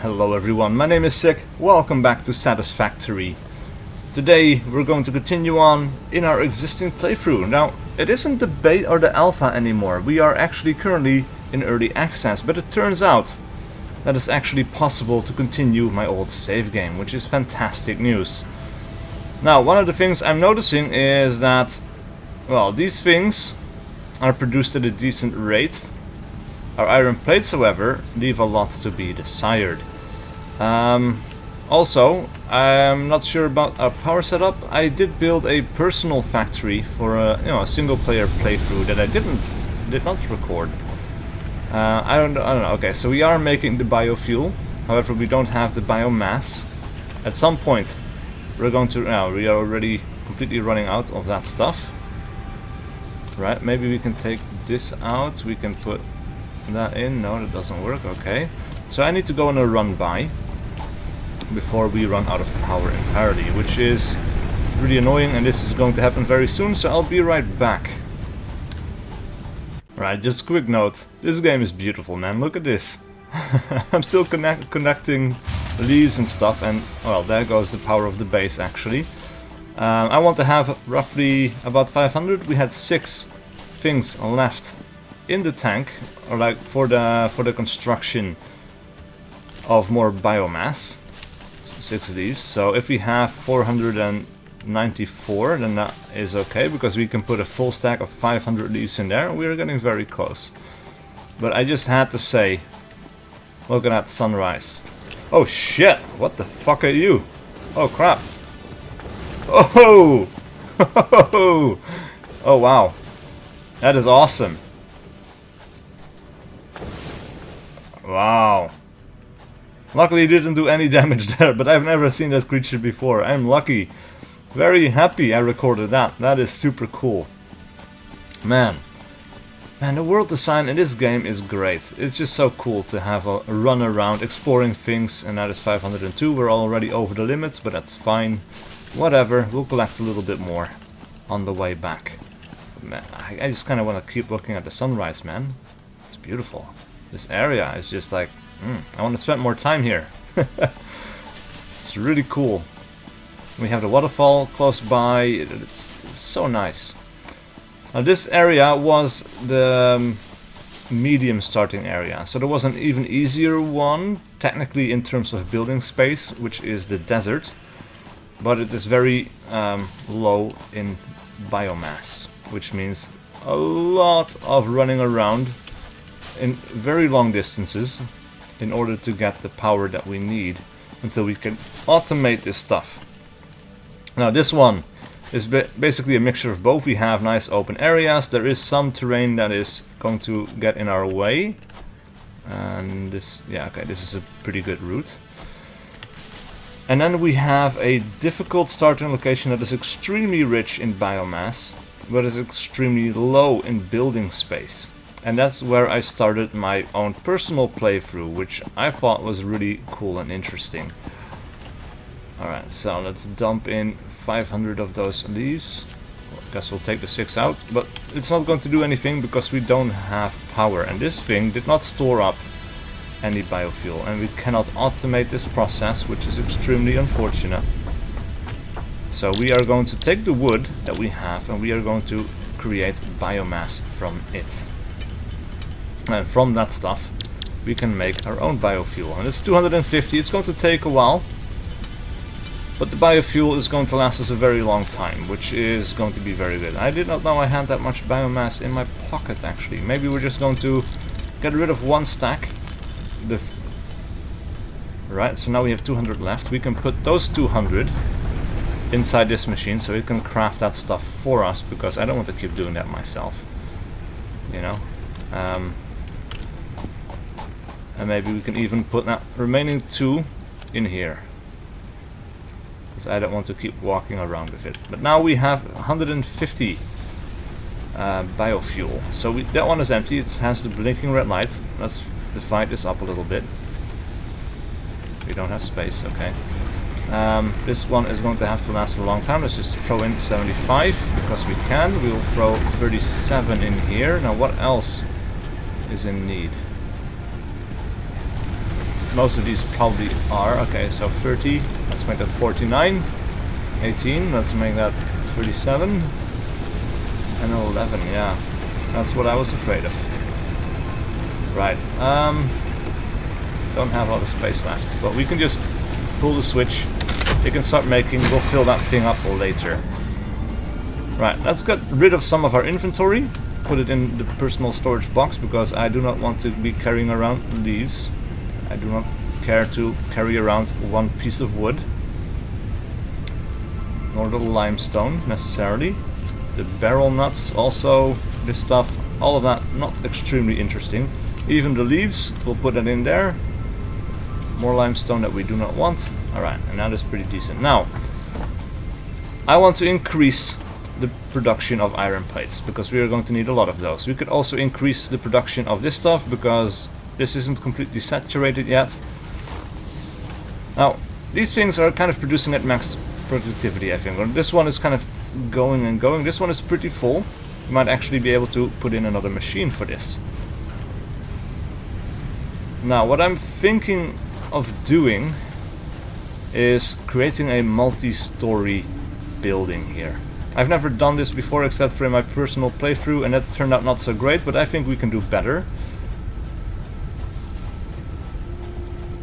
Hello everyone, my name is SiC, welcome back to Satisfactory. Today we're going to continue on in our existing playthrough. Now, it isn't the beta or the alpha anymore, we are actually currently in early access, but it turns out that it's actually possible to continue my old save game, which is fantastic news. Now, one of the things I'm noticing is that, well, these things are produced at a decent rate. Our iron plates, however, leave a lot to be desired. Also, I'm not sure about our power setup. I did build a personal factory for a single-player playthrough that I did not record. I don't know. Okay, so we are making the biofuel. However, we don't have the biomass. At some point, we're going to. We are already completely running out of that stuff. Right? Maybe we can take this out. We can put that in. No, that doesn't work. Okay. So I need to go on a run by before we run out of power entirely, which is really annoying, and this is going to happen very soon, so I'll be right back. Right, just a quick note, this game is beautiful, man, look at this. I'm still connecting leaves and stuff, and well, there goes the power of the base actually. I want to have roughly about 500. We had 6 things left in the tank, or like for the construction of more biomass. 6 leaves. So if we have 494, then that is okay, because we can put a full stack of 500 leaves in there, and we are getting very close. But I just had to say, look at that sunrise. Oh shit! What the fuck are you? Oh crap! Oh! Oh wow! That is awesome! Wow! Luckily, it didn't do any damage there, but I've never seen that creature before. I'm lucky. Very happy I recorded that. That is super cool. Man, the world design in this game is great. It's just so cool to have a run around exploring things, and that is 502. We're already over the limits, but that's fine. Whatever, we'll collect a little bit more on the way back. Man, I just kind of want to keep looking at the sunrise, man. It's beautiful. This area is just like, I want to spend more time here. It's really cool. We have the waterfall close by. It's so nice. Now this area was the medium starting area. So there was an even easier one, technically in terms of building space, which is the desert. But it is very low in biomass, which means a lot of running around in very long distances in order to get the power that we need until we can automate this stuff. Now this one is basically a mixture of both. We have nice open areas, there is some terrain that is going to get in our way, and this, yeah, okay, this is a pretty good route. And then we have a difficult starting location that is extremely rich in biomass, but is extremely low in building space. And that's where I started my own personal playthrough, which I thought was really cool and interesting. Alright, so let's dump in 500 of those leaves. Well, I guess we'll take the 6 out, but it's not going to do anything because we don't have power. And this thing did not store up any biofuel, and we cannot automate this process, which is extremely unfortunate. So we are going to take the wood that we have, and we are going to create biomass from it. And from that stuff we can make our own biofuel, and it's 250. It's going to take a while, but the biofuel is going to last us a very long time, which is going to be very good. I did not know I had that much biomass in my pocket actually. Maybe we're just going to get rid of one stack. Right, so now we have 200 left. We can put those 200 inside this machine so it can craft that stuff for us, because I don't want to keep doing that myself, you know. And maybe we can even put that remaining 2 in here, because I don't want to keep walking around with it. But now we have 150 biofuel. So that one is empty. It has the blinking red light. Let's divide this up a little bit. We don't have space, okay. This one is going to have to last for a long time. Let's just throw in 75 because we can. We'll throw 37 in here. Now what else is in need? most of these probably are. Okay, so 30, let's make that 49. 18, let's make that 37. And 11, yeah. That's what I was afraid of. Right, don't have a lot of space left, but we can just pull the switch. It can start making, we'll fill that thing up later. Right, let's get rid of some of our inventory. Put it in the personal storage box, because I do not want to be carrying around leaves. I do not care to carry around one piece of wood. Nor the limestone, necessarily. The barrel nuts, also, this stuff, all of that, not extremely interesting. Even the leaves, we'll put that in there. More limestone that we do not want. Alright, and that is pretty decent. Now, I want to increase the production of iron plates, because we are going to need a lot of those. We could also increase the production of this stuff, because this isn't completely saturated yet. Now, these things are kind of producing at max productivity, I think. This one is kind of going and going. This one is pretty full. You might actually be able to put in another machine for this. Now, what I'm thinking of doing is creating a multi-story building here. I've never done this before except for in my personal playthrough, and that turned out not so great, but I think we can do better.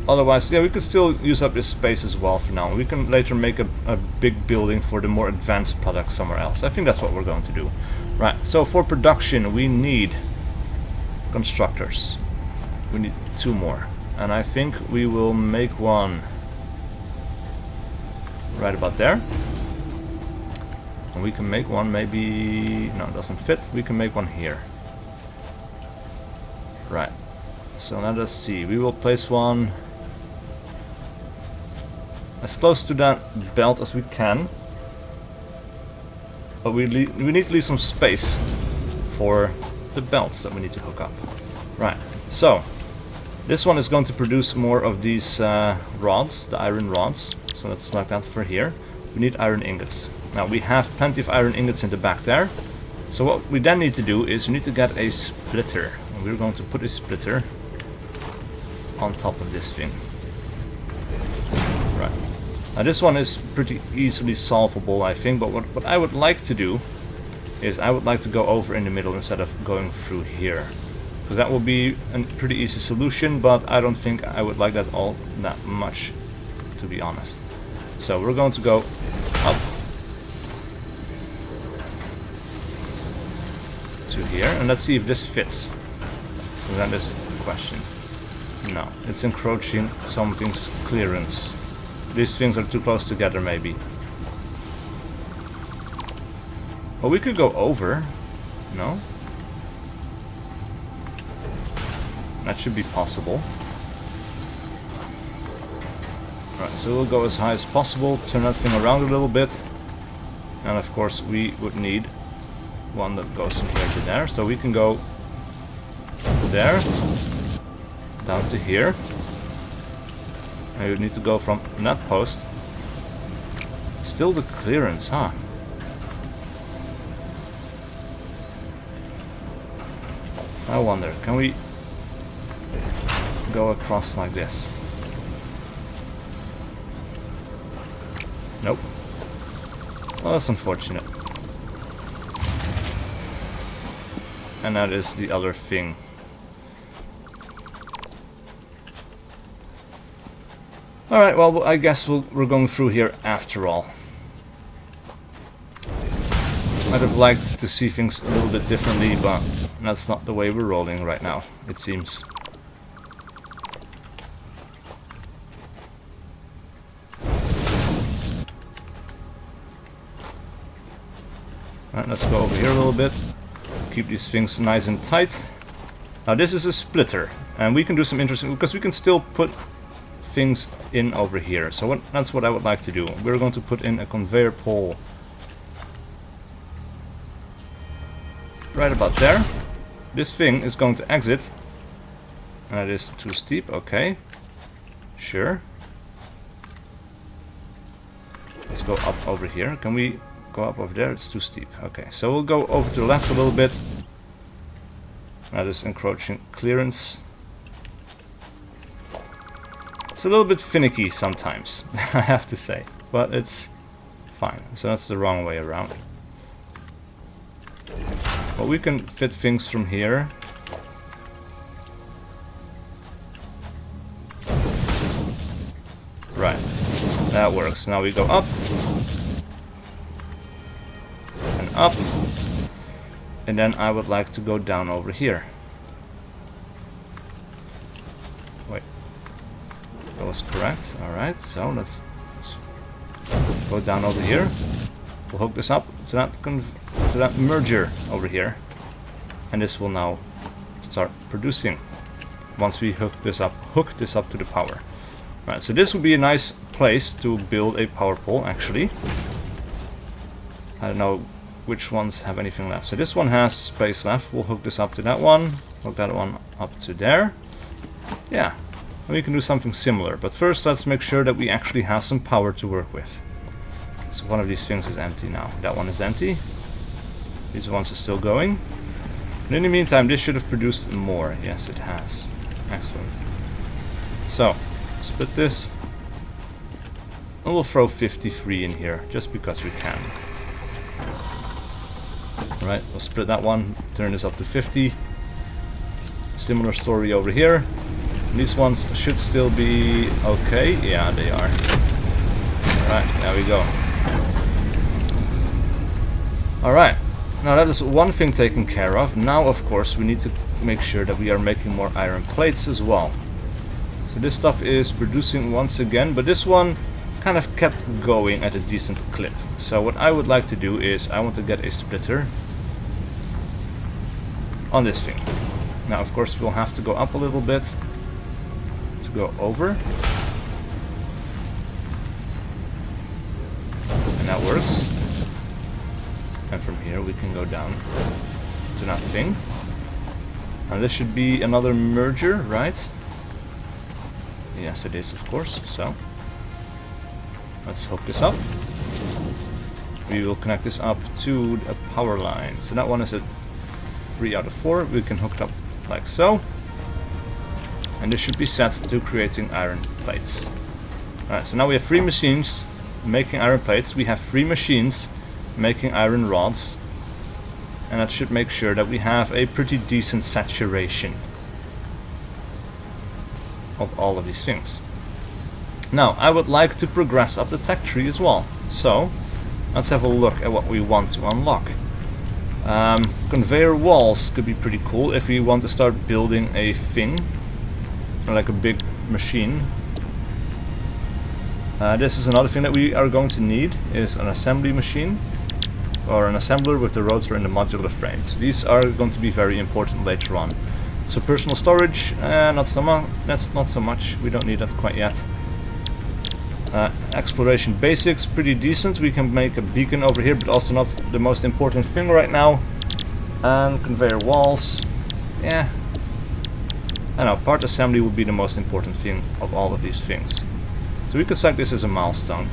Otherwise, yeah, we could still use up this space as well for now. We can later make a big building for the more advanced products somewhere else. I think that's what we're going to do. Right, so for production we need constructors. We need 2 more. And I think we will make one right about there. And we can make one maybe... no, it doesn't fit. We can make one here. Right. So let us see. We will place one as close to that belt as we can. But we need to leave some space for the belts that we need to hook up. Right. So this one is going to produce more of these rods, the iron rods. So let's mark that for here. We need iron ingots. Now we have plenty of iron ingots in the back there. So what we then need to do is we need to get a splitter. And we're going to put a splitter on top of this thing. Right. Now this one is pretty easily solvable, I think, but what I would like to do is I would like to go over in the middle instead of going through here. Because that will be a pretty easy solution, but I don't think I would like that all that much, to be honest. So we're going to go up to here, and let's see if this fits. So that is the question. No, it's encroaching something's clearance. These things are too close together, maybe. Well, we could go over. No? That should be possible. Right, so we'll go as high as possible, turn that thing around a little bit. And of course we would need one that goes from here to there. So we can go there, down to here. And you would need to go from that post. Still the clearance, huh? I wonder, can we go across like this? Nope. Well, that's unfortunate. And that is the other thing. Alright, well, I guess we're going through here after all. I'd have liked to see things a little bit differently, but that's not the way we're rolling right now, it seems. Alright, let's go over here a little bit. Keep these things nice and tight. Now this is a splitter, and we can do some interesting, because we can still put things in over here. So that's what I would like to do. We're going to put in a conveyor pole right about there. This thing is going to exit. And it is too steep. Okay. Sure. Let's go up over here. Can we go up over there? It's too steep. Okay, so we'll go over to the left a little bit. That is encroaching clearance. a little bit finicky sometimes, I have to say, but it's fine. So that's the wrong way around. But we can fit things from here. Right, that works. Now we go up and up, and then I would like to go down over here. Wait, that was correct. Alright, so let's go down over here. We'll hook this up to that merger over here, and this will now start producing once we hook this up to the power. Right, so this would be a nice place to build a power pole, actually. I don't know which ones have anything left. So this one has space left. We'll hook this up to that one, hook that one up to there. Yeah, and we can do something similar. But first, let's make sure that we actually have some power to work with. So one of these things is empty now. That one is empty. These ones are still going. And in the meantime, this should have produced more. Yes, it has. Excellent. So split this, and we'll throw 53 in here, just because we can. Alright, we'll split that one, turn this up to 50. Similar story over here. And these ones should still be okay. Yeah, they are. Alright, there we go. Alright, now that is one thing taken care of. Now, of course, we need to make sure that we are making more iron plates as well. So this stuff is producing once again, but this one kind of kept going at a decent clip. So what I would like to do is I want to get a splitter on this thing. Now, of course, we'll have to go up a little bit to go over. And that works. And from here we can go down to that thing. Now this should be another merger, right? Yes, it is, of course. So let's hook this up. We will connect this up to a power line. So that one is at 3 out of 4. We can hook it up like so. And this should be set to creating iron plates. Alright, so now we have 3 machines making iron plates. We have 3 machines making iron rods. And that should make sure that we have a pretty decent saturation of all of these things. Now, I would like to progress up the tech tree as well. So, let's have a look at what we want to unlock. Conveyor walls could be pretty cool if we want to start building a thing, like a big machine. This is another thing that we are going to need, is an assembly machine, or an assembler with the rotor and the modular frames. These are going to be very important later on. So personal storage, not so much. We don't need that quite yet. Exploration basics, pretty decent. We can make a beacon over here, but also not the most important thing right now. And conveyor walls, yeah. I know, part assembly would be the most important thing of all of these things. So we could set this as a milestone,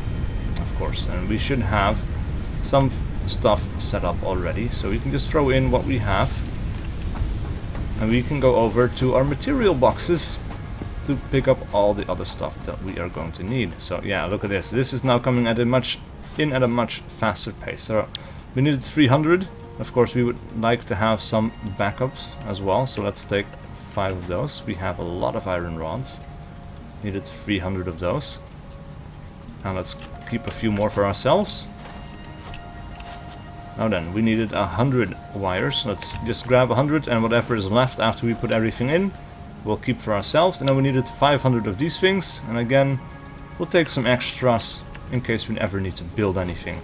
of course, and we should have some stuff set up already. So we can just throw in what we have. And we can go over to our material boxes to pick up all the other stuff that we are going to need. So yeah, look at this. This is now coming at a much faster pace. So we needed 300. Of course, we would like to have some backups as well. So let's take 5 of those. We have a lot of iron rods. Needed 300 of those. And let's keep a few more for ourselves. Now then, we needed 100 wires. Let's just grab 100, and whatever is left after we put everything in, we'll keep for ourselves. And then we needed 500 of these things, and again, we'll take some extras in case we ever need to build anything.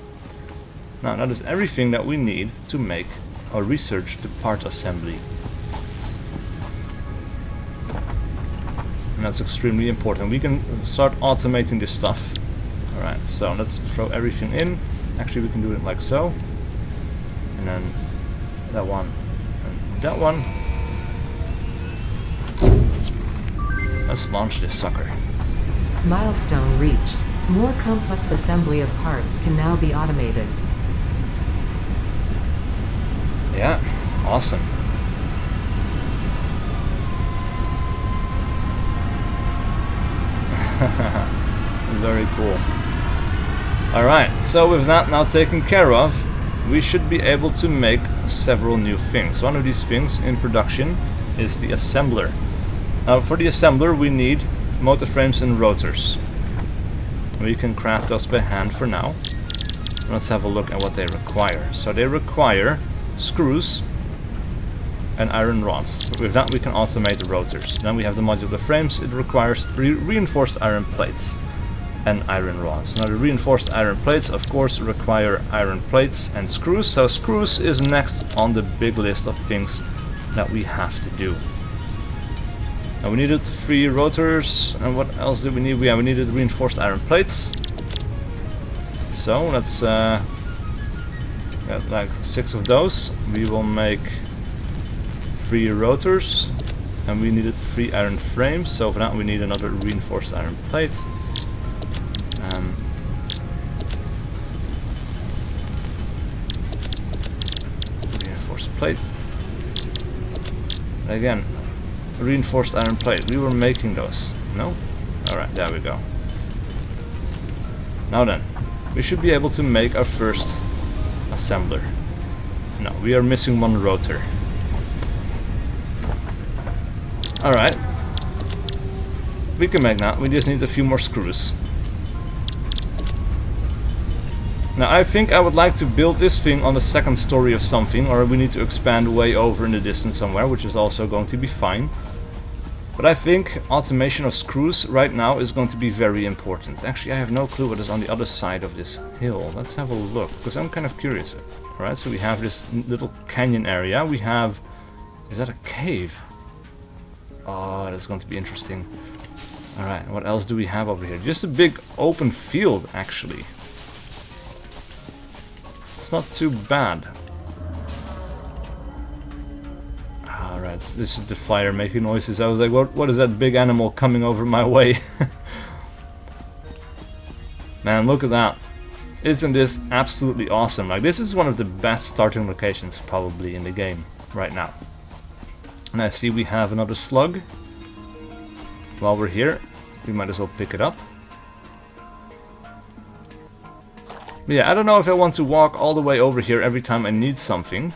Now, that is everything that we need to make or research the part assembly. And that's extremely important. We can start automating this stuff. Alright, so let's throw everything in. Actually, we can do it like so. And then that one and that one. Let's launch this sucker. Milestone reached. More complex assembly of parts can now be automated. Yeah, awesome. Very cool. Alright, so with that now taken care of, we should be able to make several new things. One of these things in production is the assembler. Now for the assembler we need motor frames and rotors. We can craft those by hand for now. Let's have a look at what they require. So they require screws and iron rods. With that we can automate the rotors. Then we have the modular frames. It requires reinforced iron plates and iron rods. Now the reinforced iron plates of course require iron plates and screws. So screws is next on the big list of things that we have to do. Now we needed 3 rotors, and what else did we need? We needed reinforced iron plates. So let's get like 6 of those. We will make 3 rotors, and we needed 3 iron frames. So for that we need another reinforced iron plate. Reinforced plate. Again. Reinforced iron plate. We were making those. No? Alright, there we go. Now then, we should be able to make our first assembler. No, we are missing 1 rotor. Alright. We can make that. We just need a few more screws. Now I think I would like to build this thing on the 2nd story of something, or we need to expand way over in the distance somewhere, which is also going to be fine. But I think automation of screws right now is going to be very important. Actually, I have no clue what is on the other side of this hill. Let's have a look, because I'm kind of curious. Alright, so we have this little canyon area. We have... Is that a cave? Oh, that's going to be interesting. Alright, what else do we have over here? Just a big open field, actually. It's not too bad. Alright, this is the fire making noises. I was like, what is that big animal coming over my way? Man, look at that. Isn't this absolutely awesome? Like, this is one of the best starting locations probably in the game right now. And I see we have another slug. While we're here, we might as well pick it up. But yeah, I don't know if I want to walk all the way over here every time I need something.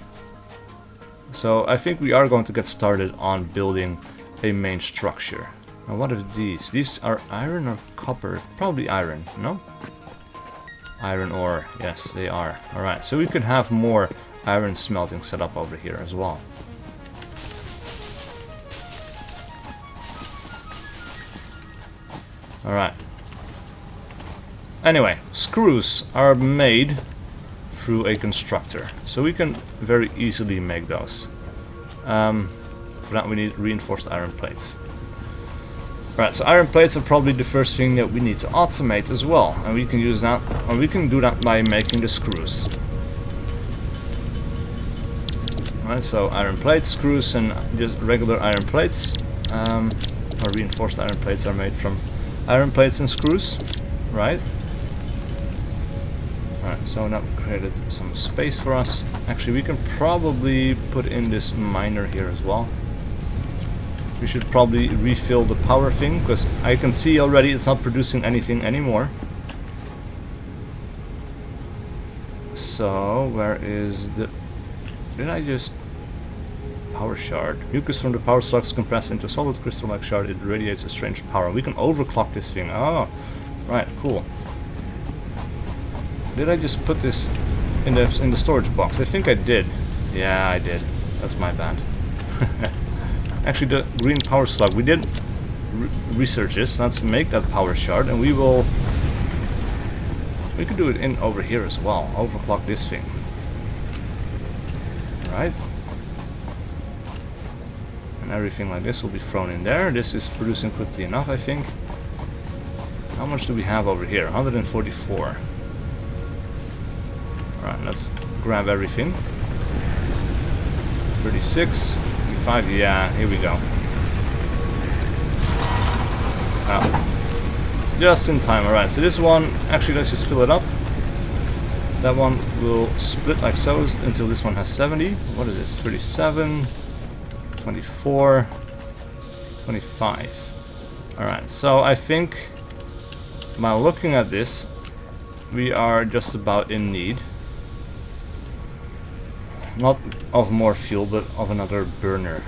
So I think we are going to get started on building a main structure. Now what are these? These are iron or copper? Probably iron, no? Iron ore, yes they are. Alright, so we could have more iron smelting set up over here as well. Alright. Anyway, screws are made through a constructor, so we can very easily make those. For that we need reinforced iron plates. Right, so iron plates are probably the first thing that we need to automate as well, and we can use that, or we can do that by making the screws. Right, so iron plates, screws, and just regular iron plates, or reinforced iron plates are made from iron plates and screws, right? Alright, so now we created some space for us. Actually, we can probably put in this miner here as well. We should probably refill the power thing, because I can see already it's not producing anything anymore. So, where is the... Did I just... Power shard. Mucus from the power slugs compressed into a solid crystal-like shard. It radiates a strange power. We can overclock this thing. Oh, right, cool. Did I just put this in the storage box? I think I did. Yeah, I did. That's my bad. Actually, the green power slug. We did research this. Let's make that power shard, and we will. We could do it in over here as well. Overclock this thing. Right. And everything like this will be thrown in there. This is producing quickly enough, I think. How much do we have over here? 144. Alright, let's grab everything. 36, 35, yeah, here we go. Just in time, alright, so this one, actually let's just fill it up. That one will split like so until this one has 70. What is this? 37, 24, 25. Alright, so I think By looking at this, we are just about in need. Not of more fuel, but of another burner.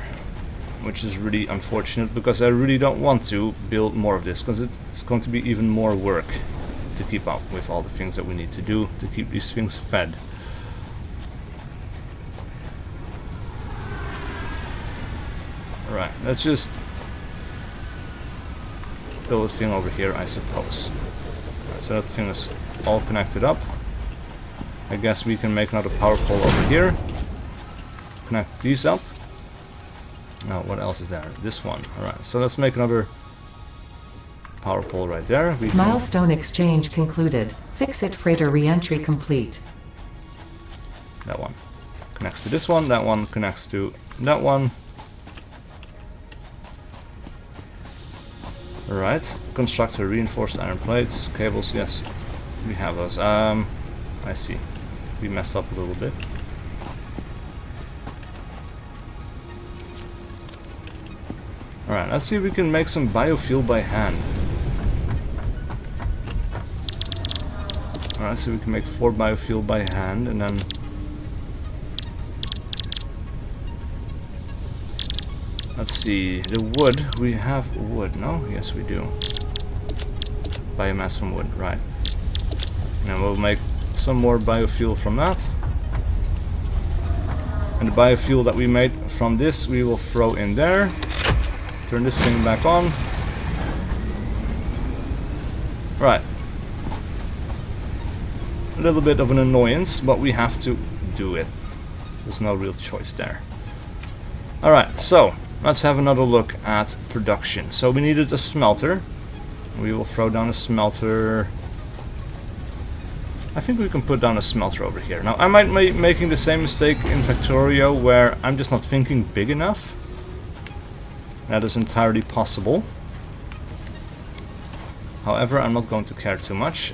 Which is really unfortunate, because I really don't want to build more of this, because it's going to be even more work to keep up with all the things that we need to do to keep these things fed. Right, let's just build a thing over here, I suppose. Right, so that thing is all connected up. I guess we can make another power pole over here. Connect these up. Now, what else is there? This one. Alright, so let's make another power pole right there. Milestone exchange concluded. Fix-it freighter re-entry complete. That one connects to this one. That one connects to that one. Alright, constructor reinforced iron plates, cables, yes, we have those. I see. We messed up a little bit. Alright, let's see if we can make some biofuel by hand. Alright, so we can make 4 biofuel by hand, and then let's see, the wood, we have wood, no? Yes, we do. Biomass from wood, right. And we'll make some more biofuel from that. And the biofuel that we made from this, we will throw in there. Turn this thing back on. Right. A little bit of an annoyance, but we have to do it. There's no real choice there. Alright, so let's have another look at production. So we needed a smelter. We will throw down a smelter. I think we can put down a smelter over here. Now I might be making the same mistake in Factorio, where I'm just not thinking big enough. That is entirely possible. However, I'm not going to care too much.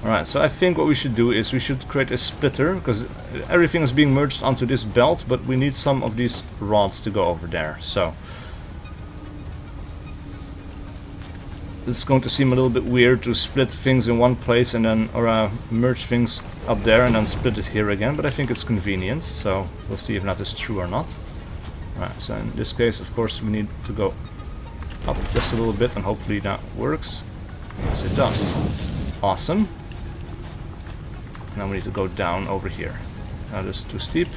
Alright, so I think what we should do is we should create a splitter, because everything is being merged onto this belt, but we need some of these rods to go over there. So it's going to seem a little bit weird to split things in one place and then, or merge things up there and then split it here again, but I think it's convenient, so we'll see if that is true or not. Right, so in this case, of course, we need to go up just a little bit, and hopefully that works. Yes, it does. Awesome. Now we need to go down over here. Now this is too steep.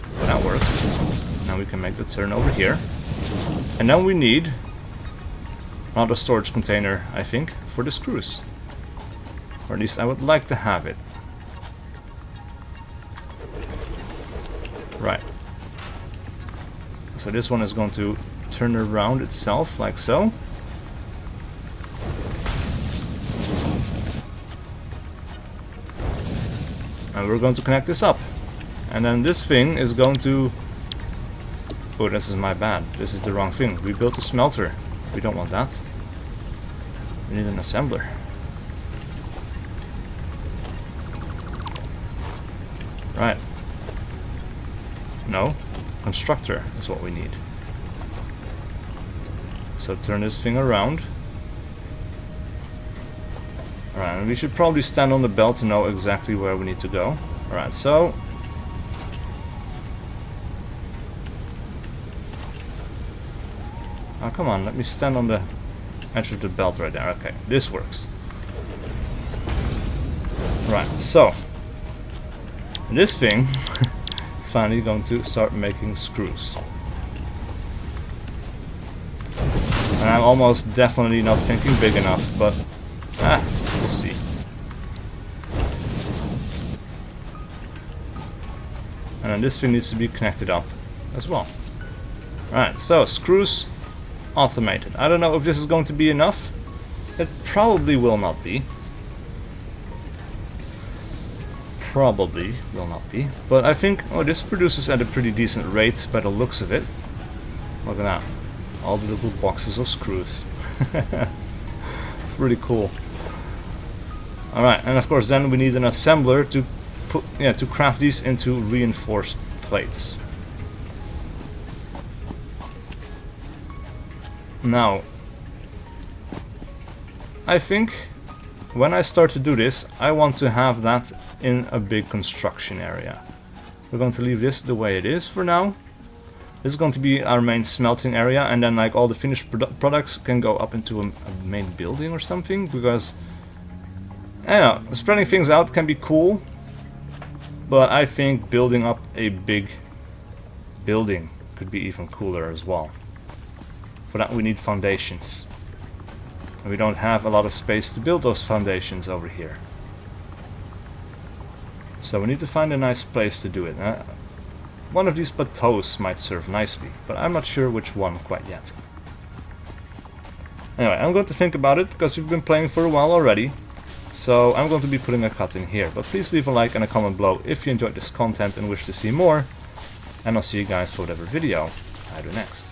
But that works. Now we can make the turn over here. And then we need another storage container, I think, for the screws. Or at least I would like to have it. Right. So this one is going to turn around itself, like so. And we're going to connect this up. And then this thing is going to... Oh, this is my bad. This is the wrong thing. We built a smelter. We don't want that. We need an assembler. Right. No. Constructor is what we need. So turn this thing around. Alright, and we should probably stand on the belt to know exactly where we need to go. Alright, so... Oh, come on, let me stand on the edge of the belt right there. Okay, this works. Right, so... This thing... finally going to start making screws. And I'm almost definitely not thinking big enough, but we'll see. And then this thing needs to be connected up as well. Alright, so screws automated. I don't know if this is going to be enough. It probably will not be. Probably will not be, but I think, oh, this produces at a pretty decent rate by the looks of it. Look at that, all the little boxes of screws. It's really cool. Alright, and of course then we need an assembler to put, to craft these into reinforced plates. Now, I think when I start to do this, I want to have that in a big construction area. We're going to leave this the way it is for now. This is going to be our main smelting area, and then like all the finished products can go up into a main building or something, because I don't know, spreading things out can be cool, but I think building up a big building could be even cooler as well. For that we need foundations, and we don't have a lot of space to build those foundations over here. So we need to find a nice place to do it. One of these plateaus might serve nicely, but I'm not sure which one quite yet. Anyway, I'm going to think about it, because we've been playing for a while already. So I'm going to be putting a cut in here. But please leave a like and a comment below if you enjoyed this content and wish to see more. And I'll see you guys for whatever video I do next.